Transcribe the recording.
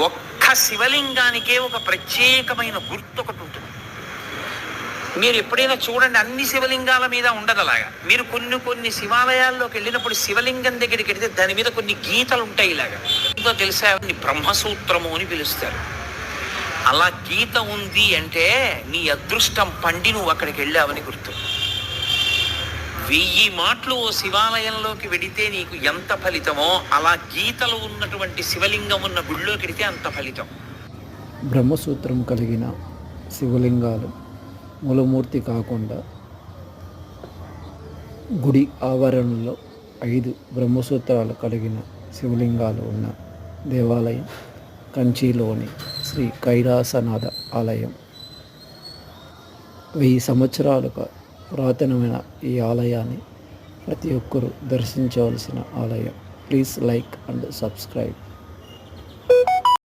ఒక్క శివలింగానికే ఒక ప్రత్యేకమైన గుర్తు ఒకటి ఉంటుంది. మీరు ఎప్పుడైనా చూడండి, అన్ని శివలింగాల మీద ఉండదు అలాగా. మీరు కొన్ని శివాలయాల్లోకి వెళ్ళినప్పుడు శివలింగం దగ్గరికి వెళితే దాని మీద కొన్ని గీతలు ఉంటాయి. ఇలాగా ఎంతో తెలుసా, బ్రహ్మసూత్రము అని పిలుస్తారు. అలా గీత ఉంది అంటే నీ అదృష్టం పండి నువ్వు అక్కడికి వెళ్ళావని గుర్తు. 1000 మాటలు ఓ శివాలయంలోకి వెడితే నీకు ఎంత ఫలితమో, అలా గీతలు ఉన్నటువంటి శివలింగం ఉన్న గుళ్ళోకి వెడితే అంత ఫలితం. బ్రహ్మసూత్రం కలిగిన శివలింగాలు మూలమూర్తి కాకుండా గుడి ఆవరణలో 5 బ్రహ్మసూత్రాలు కలిగిన శివలింగాలు ఉన్న దేవాలయం కంచిలోని శ్రీ కైలాసనాథ ఆలయం. 1000 సంవత్సరాలుగా పురాతనమైన ఈ ఆలయాన్ని ప్రతి ఒక్కరూ దర్శించవలసిన ఆలయం. Please like and subscribe.